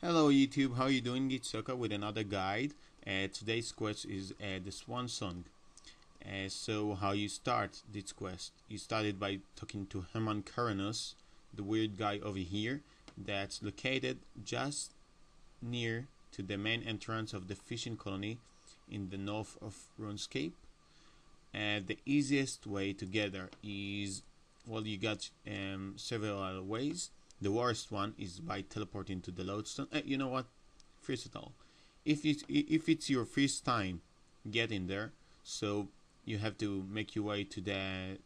Hello YouTube, how you doing? It's Soka with another guide. Today's quest is the Swan song. So how you start this quest? You started by talking to Herman Karanos, the weird guy over here, that's located just near to the main entrance of the fishing colony in the north of RuneScape. The easiest way to get there is, well, you got several ways. The worst one is by teleporting to the lodestone. You know what? First of all, if it's your first time getting there, so you have to make your way to the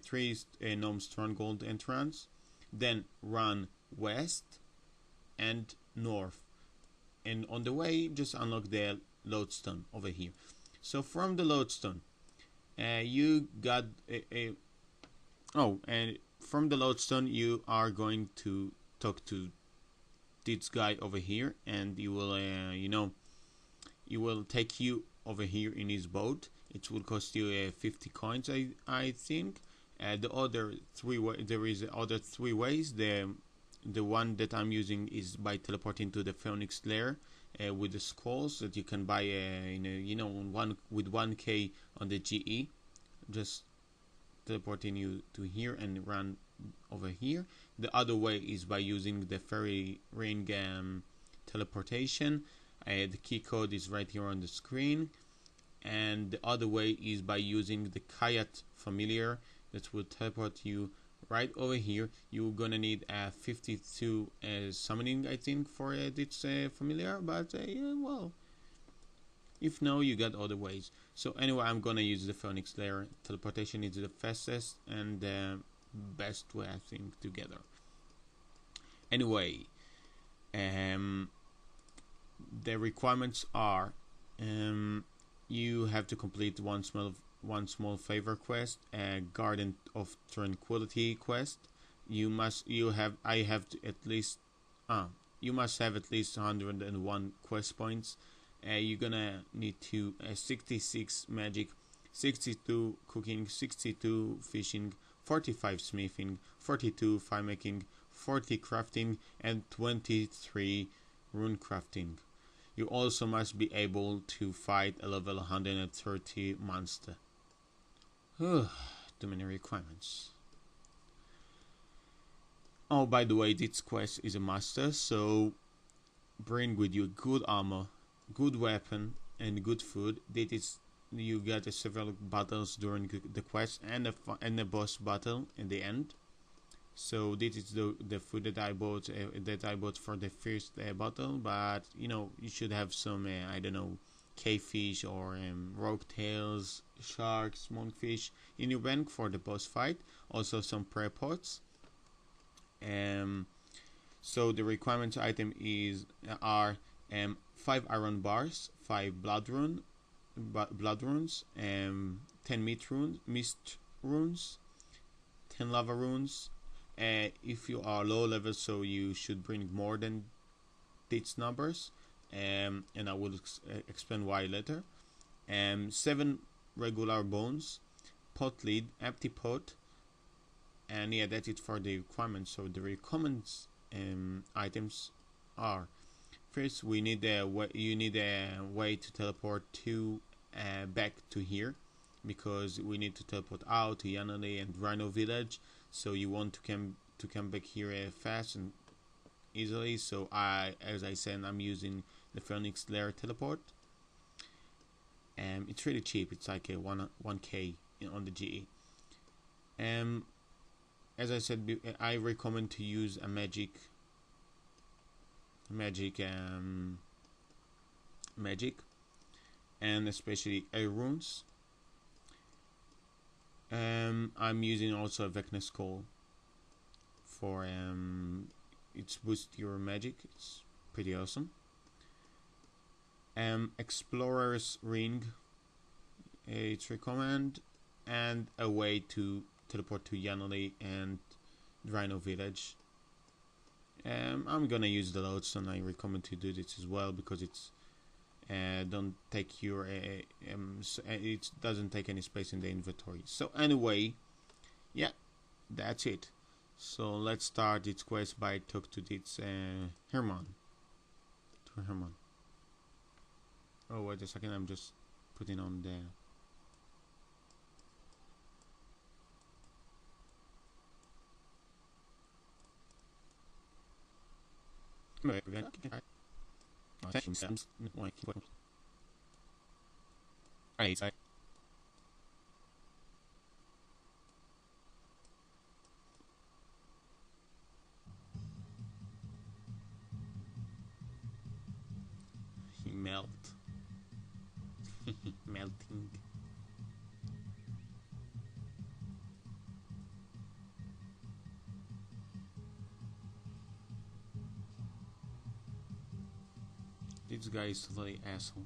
three gnome stronghold entrance, then run west and north, and on the way just unlock the lodestone over here. So from the lodestone, you got a oh, and from the lodestone you are going to talk to this guy over here, and you will you will take you over here in his boat. It will cost you 50 coins, I think. The other there is other three ways. The one that I'm using is by teleporting to the Phoenix Lair with the scrolls that you can buy in one with 1k on the GE. Just teleporting you to here and run over here. The other way is by using the fairy ring teleportation. The key code is right here on the screen. And the other way is by using the Kayat familiar that will teleport you right over here. You're gonna need a 52 summoning, I think, for this familiar, but yeah, well, if no, you got other ways. So anyway, I'm gonna use the Phoenix Layer. Teleportation is the fastest and best way, I think, together. Anyway, the requirements are you have to complete one small favor quest, a Garden of Tranquility quest. You must have at least 101 quest points. You're gonna need to 66 magic, 62 cooking, 62 fishing, 45 smithing, 42 fire making, 40 crafting, and 23 rune crafting. You also must be able to fight a level 130 monster. Too many requirements. Oh, by the way, this quest is a master, so bring with you good armor, good weapon, and good food. That is, you get several battles during the quest and a boss battle in the end. So this is the food that I bought for the first battle. But you should have some I don't know, cavefish or rogue tails, sharks, monkfish in your bank for the boss fight. Also some prayer pots. So the requirements item are 5 iron bars, 5 blood runes, 10 mist runes, 10 lava runes. If you are low level, so you should bring more than these numbers, and I will explain why later. 7 regular bones, pot lid, empty pot, and yeah, that's it for the requirements. So the requirements items are: first, you need a way to teleport to back to here, because we need to teleport out to Yanale and Rhino Village. So you want to come back here fast and easily. So as I said, I'm using the Phoenix Lair teleport. It's really cheap. It's like a 1k on the GE. As I said, I recommend to use a magic, and especially air runes. I'm using also a Vecna Skull for it's boost your magic. It's pretty awesome. Explorer's Ring, it's recommend, and a way to teleport to Yanali and Rhino Village. I'm gonna use the lodestone. I recommend to do this as well because it's don't take your it doesn't take any space in the inventory. So anyway, yeah, that's it. So let's start this quest by talk to this Herman. to Herman. Oh, wait a second, I'm just putting on the... He melt. Melting. This guy is totally asshole.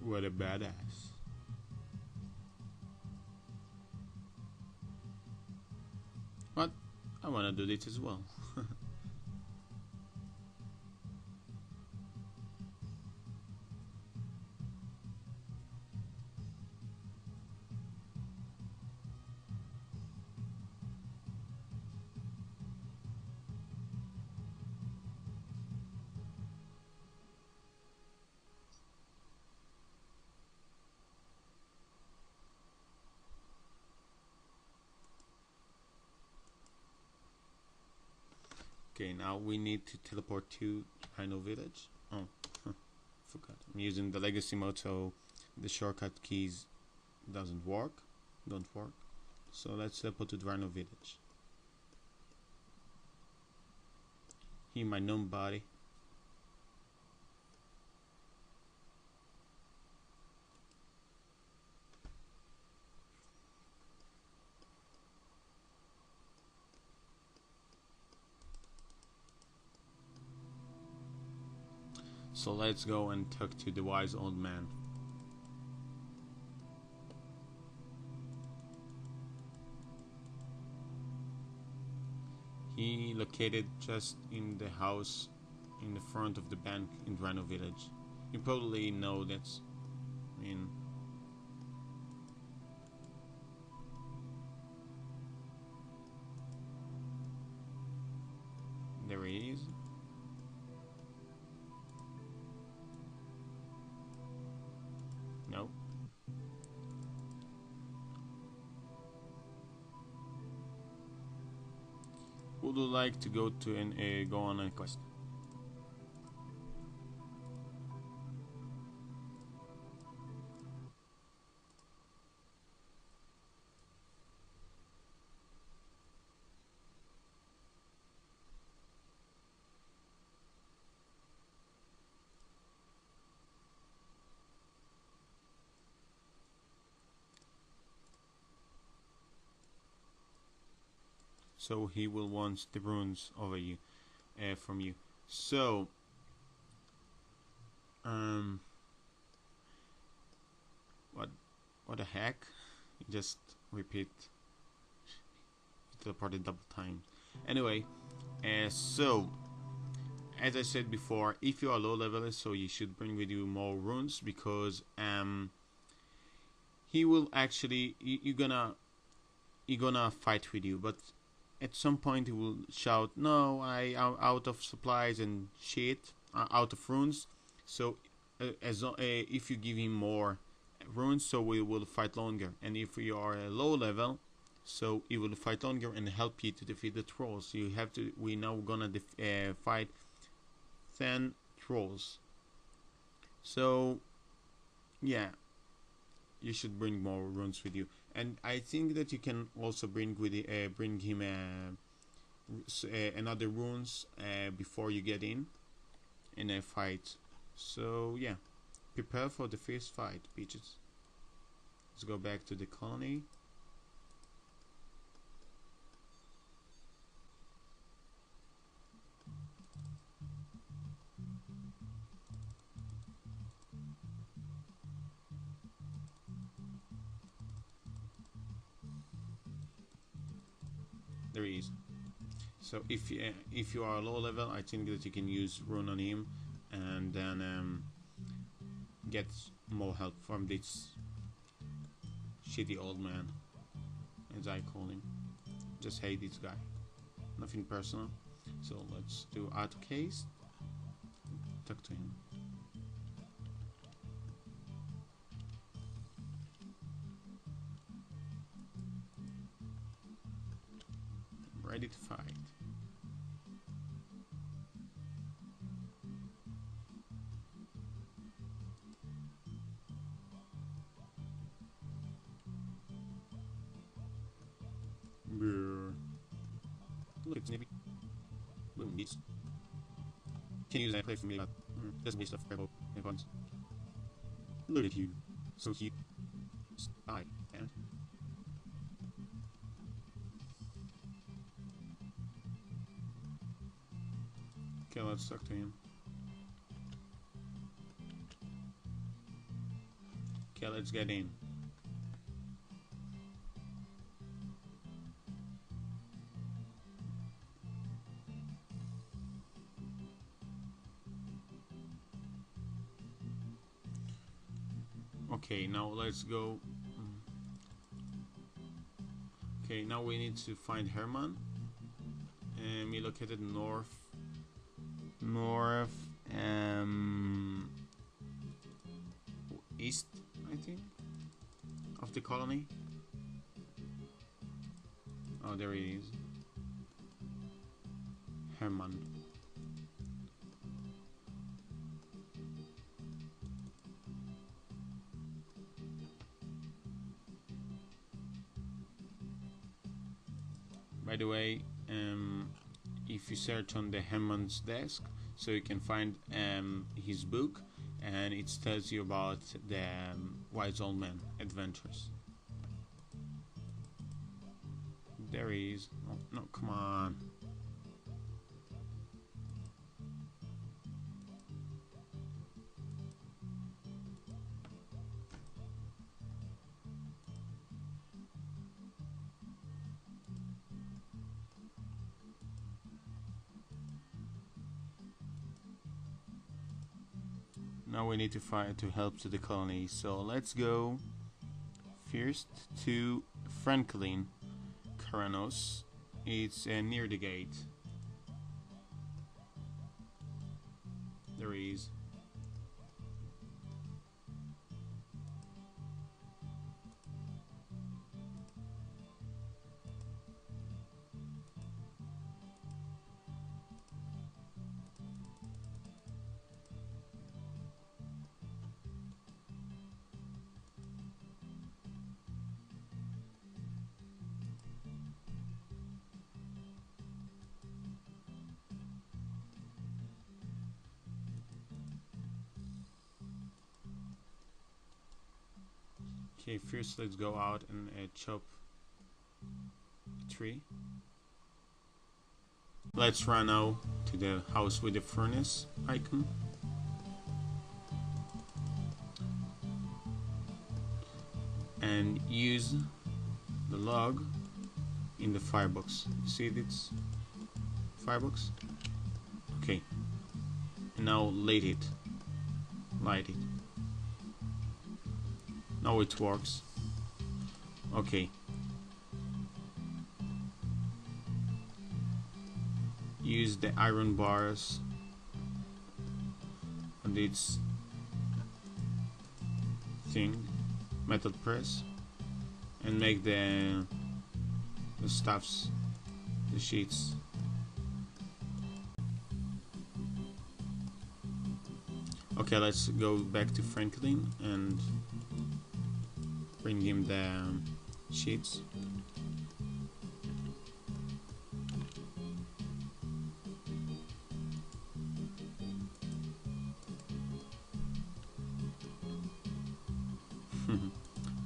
What a badass. What? I wanna do this as well. Okay, now we need to teleport to Rhino Village. Oh, forgot. I'm using the legacy mode, so the shortcut keys don't work. So let's teleport to the Rhino Village. Here, my gnome body. So let's go and talk to the wise old man. He located just in the house in the front of the bank in Rhino Village. You probably know that's... I mean... There he is. No. Would you like to go to an go on a quest? So he will want the runes over you, from you. So, what the heck? Just repeat. Teleported double time. Anyway, so as I said before, if you are low level, so you should bring with you more runes because he will actually you're gonna fight with you, but at some point he will shout, "No, I'm out of supplies and shit, out of runes." So, if you give him more runes, so we will fight longer. And if you are a low level, so it will fight longer and help you to defeat the trolls. So you have to. We now gonna fight 10 trolls. So, yeah, you should bring more runes with you. And I think that you can also bring him another runes before you get in a fight. So yeah, prepare for the first fight, bitches. Let's go back to the colony. There he is. So if you are low level, I think that you can use rune on him, and then get more help from this shitty old man. as I call him. Just hate this guy. Nothing personal. So let's do add case. Talk to him. Ready to fight. Look, it's maybe. Boom, beats. Can use that play for me, but doesn't waste of fireball weapons. Look at you, so cute. Spy, man. Okay, let's talk to him. Okay, let's get in. Okay, now let's go. Okay, now we need to find Herman, and we located north, east, I think, of the colony. Oh, there he is, Herman. By the way, if you search on the Herman's desk, so you can find his book, and it tells you about the Wise Old Man adventures. There he is. Oh, no, come on. Now we need to find to help to the colony. So let's go first to Franklin Karanos. It's near the gate. There he is. Okay, first let's go out and chop a tree. Let's run now to the house with the furnace icon. And use the log in the firebox. See this firebox? Okay. And now light it. Now it works. Okay. Use the iron bars on its thing, metal press, and make the stuffs, the sheets. Okay, let's go back to Franklin and bring him the sheets.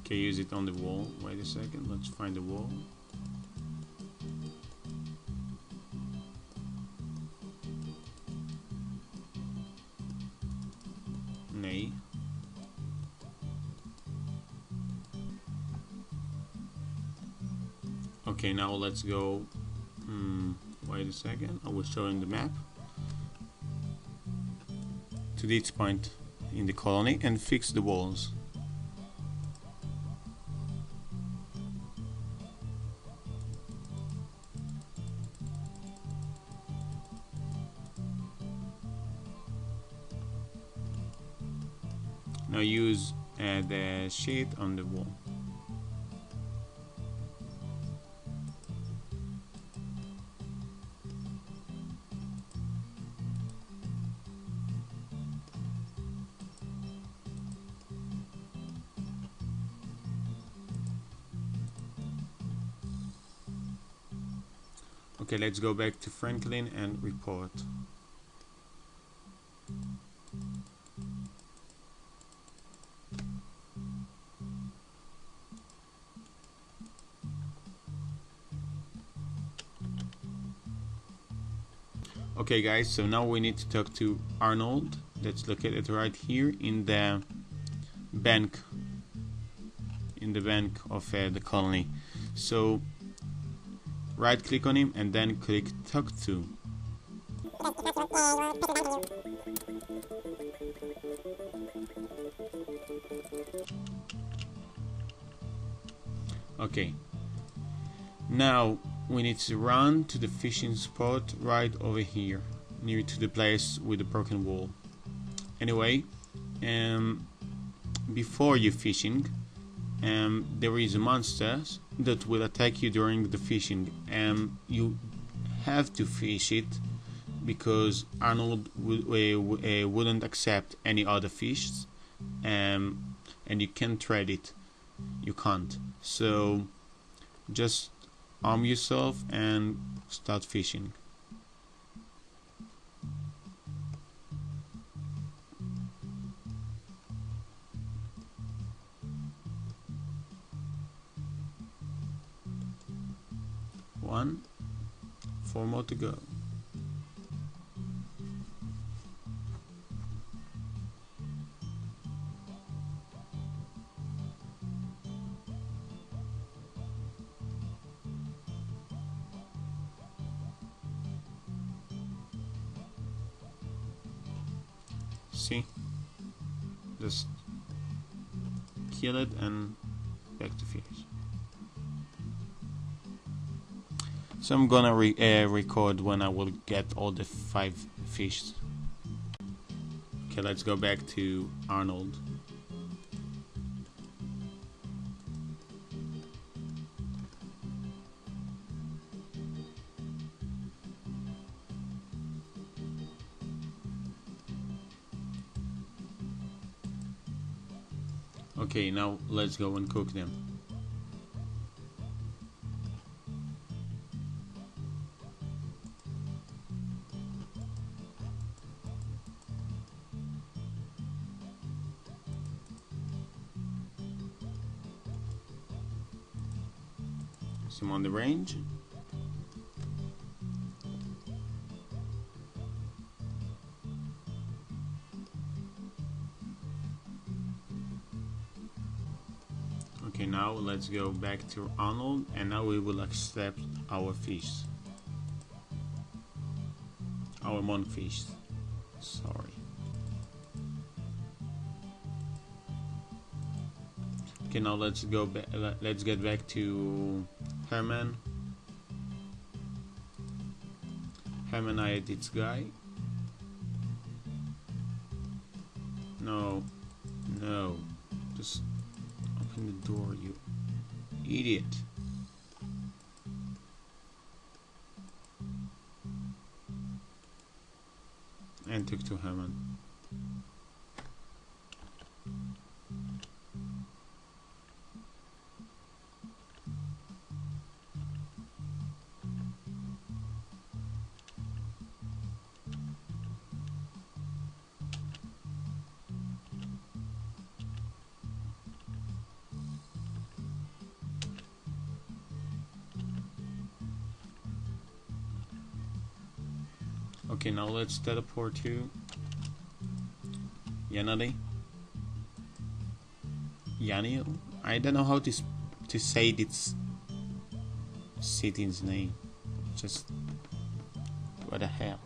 Okay, use it on the wall. Wait a second, let's find the wall. Nay. Okay, now let's go. Wait a second, I will show you the map to this point in the colony and fix the walls. Now use the sheet on the wall. Okay, let's go back to Franklin and report. Okay guys, so now we need to talk to Arnold. Let's look at it right here in the bank of the colony. So right click on him and then click talk to. Okay, now we need to run to the fishing spot right over here, near to the place with the broken wall. Anyway, before you fishing, there is a monster that will attack you during the fishing. You have to fish it because Arnold wouldn't accept any other fish, and you can't trade it. You can't. So just arm yourself and start fishing. One, 4 more to go. See, just kill it and back to fish. So I'm gonna record when I will get all the 5 fish. Okay, let's go back to Arnold. Okay, now let's go and cook them. Some on the range. Okay, now let's go back to Arnold, and now we will accept our fish. Our monkfish. Sorry. Okay, now let's go back. Let's get back to Herman. Herman, I had this guy. No, no, just open the door, you idiot. And took to Herman. Okay, now let's teleport to Yanadi. Yanio? I don't know how to say this city's name. Just what the hell.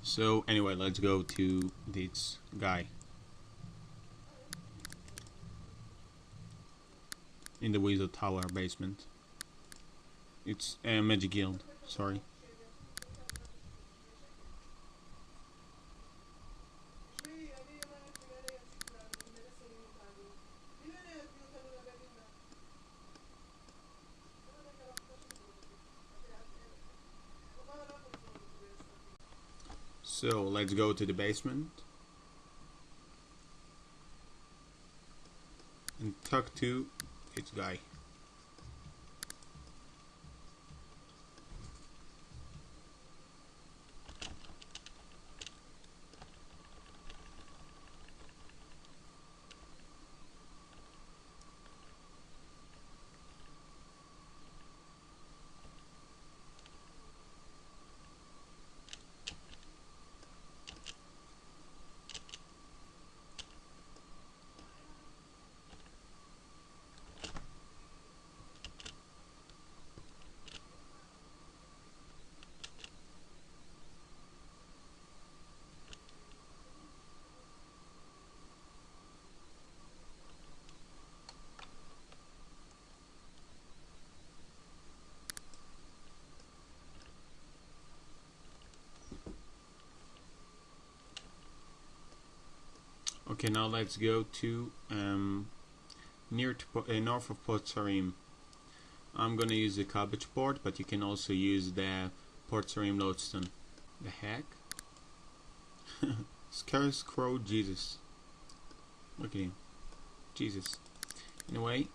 So anyway, let's go to this guy in the Wizard Tower basement. It's a Magic Guild, sorry. So let's go to the basement and talk to this guy. Okay, now let's go to north of Port Sarim. I'm gonna use the cabbage port, but you can also use the Port Sarim lodestone. The heck? Scarecrow Jesus. Look at him. Jesus. Anyway,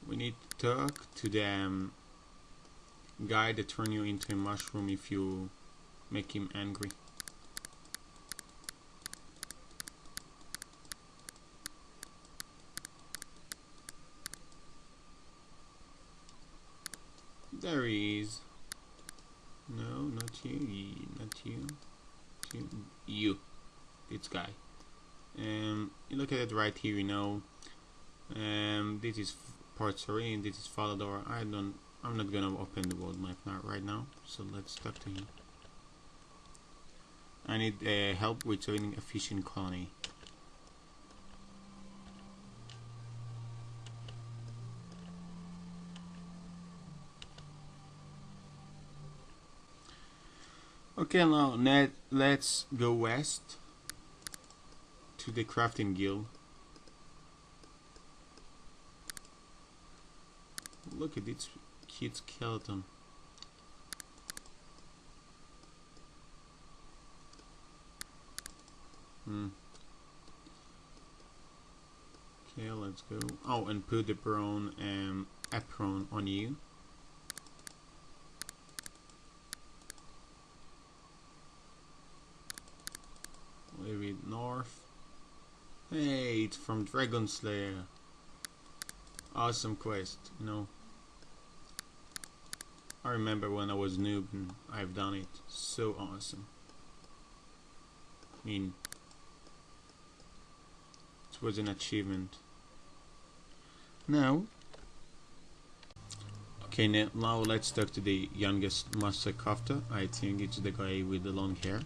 we need to talk to the guy that turn you into a mushroom if you make him angry. There he is. No, not you. Not you. You. This guy. You look at it right here. You know. This is Port Sarim. This is Falador. I'm not gonna open the world map right now. So let's talk to him. I need help with joining a fishing colony. Okay, now let's go west to the crafting guild. Look at this cute skeleton. Okay, let's go. Oh, and put the brown apron on you. Maybe north. Hey, it's from Dragon Slayer. Awesome quest, you know. I remember when I was noob and I've done it. So awesome. I mean, it was an achievement. Now, okay, now let's talk to the youngest Master Crafter. I think it's the guy with the long hair.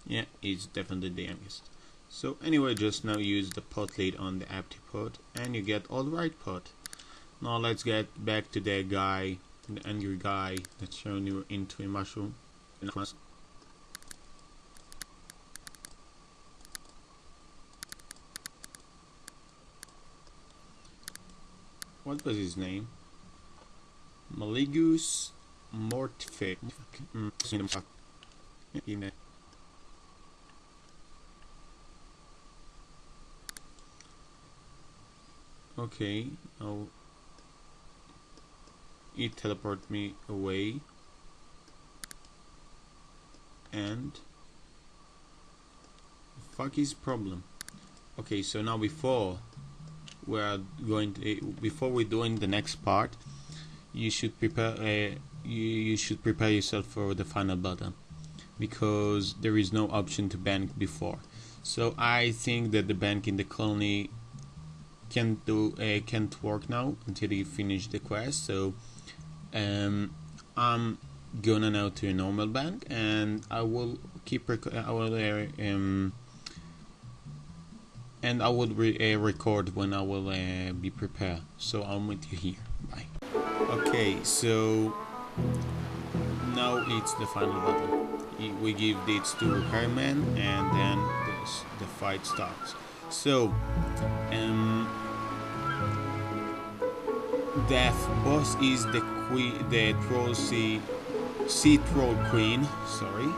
Yeah, he's definitely the youngest. So anyway, just now use the pot lid on the empty pot and you get all the right pot. Now let's get back to the guy, the angry guy that's showing you into a mushroom. What was his name? Maligus Mortific. Okay, now it teleported me away, and fuck his problem. Okay, so now before we're doing the next part, you should prepare you should prepare yourself for the final battle, because there is no option to bank before. So I think that the bank in the colony can't work now until you finish the quest. So I'm gonna now to a normal bank, and I will keep record when I will be prepared. So I'll meet you here. Bye. Okay, so now it's the final battle. we give this to Herman, and then the fight starts. So the boss is the queen, the sea troll queen, sorry,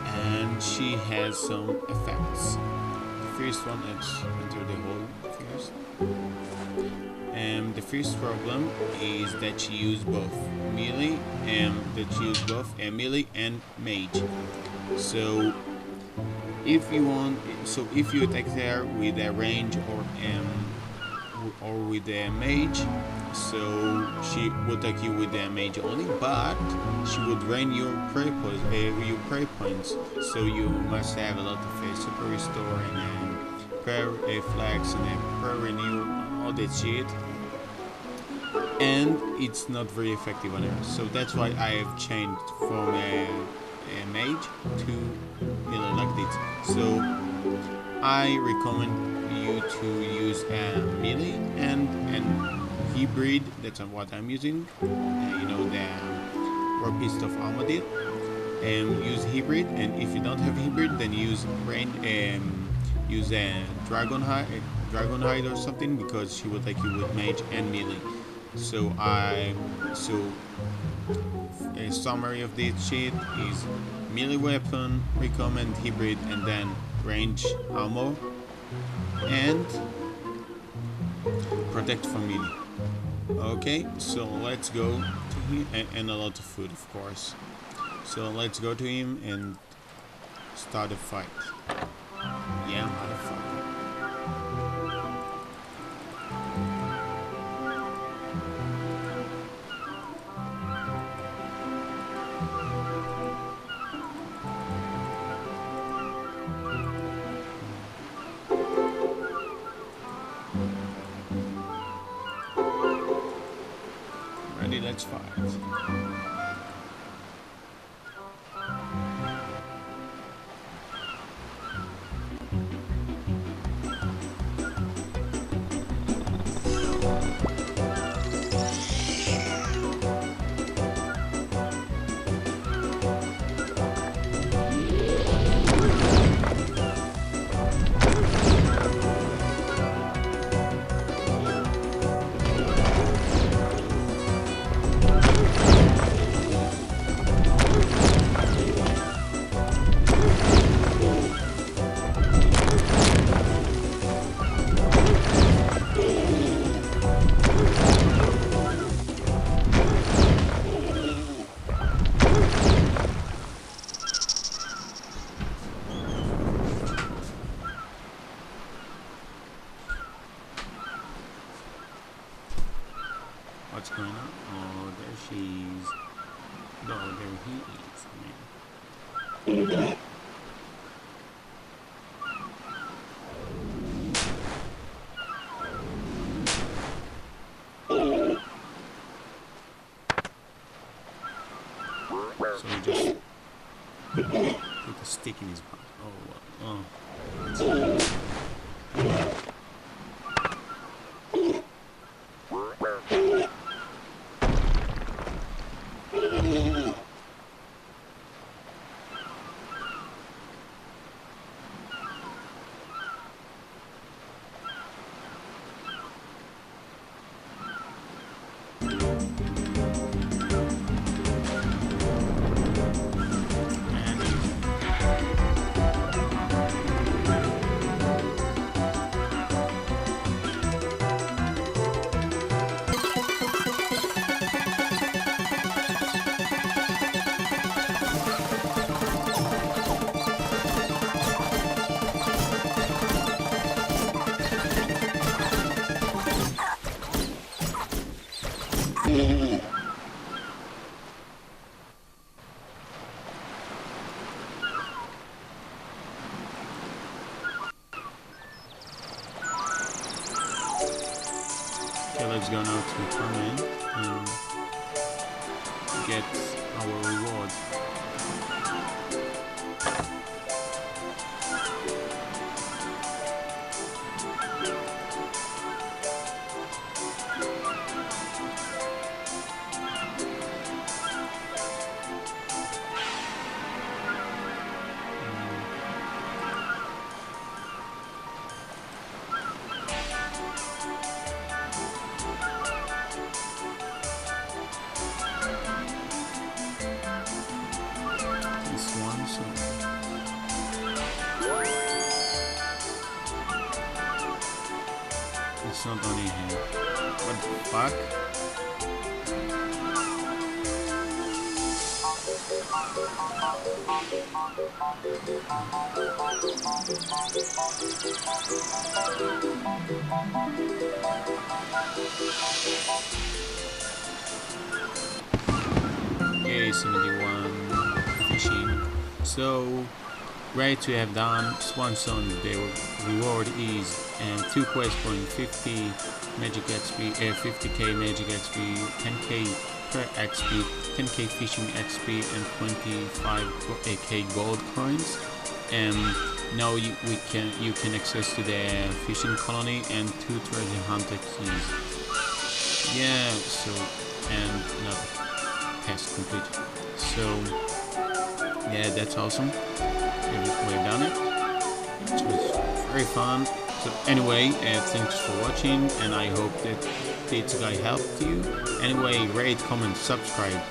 and she has some effects. The first one, let's enter the hole first. The first problem is that she uses both melee and mage. So if you attack her with a range or with a mage, so she will attack you with the mage only, but she will drain your prey points. So you must have a lot of super restore and prayer flags and prayer renew, all that shit. And it's not very effective on her. So that's why I have changed from a mage to melee like this. So I recommend you to use a melee and hybrid. That's what I'm using. You know, the Warpist of Armadil. Use hybrid, and if you don't have hybrid, then use use a Dragonhide or something, because she will take you with mage and melee. So a summary of this shit is melee weapon, recommend hybrid, and then range armor, and protect from melee. Okay, so let's go to him, and a lot of food, of course. So let's go to him and start a fight. Yeah, motherfucker. Ready, let's fight. What's going on? Oh, there she's. No, there he is, man. So he just put a stick in his butt. Oh, oh. Okay, let's go now to Torment and get our reward. it's not only him. What the fuck? Okay, 71 fishing. So, great to have done Swan. The reward is 2 quest points, 50 magic XP, 50k magic XP, 10k per XP, 10k fishing XP, and 25k gold coins. Now you can access to the fishing colony and 2 treasure hunter keys. Yeah, so and another task completed. So yeah, that's awesome. We've done it. It was very fun. So anyway, thanks for watching, and I hope that this guy helped you. Anyway, rate, comment, subscribe.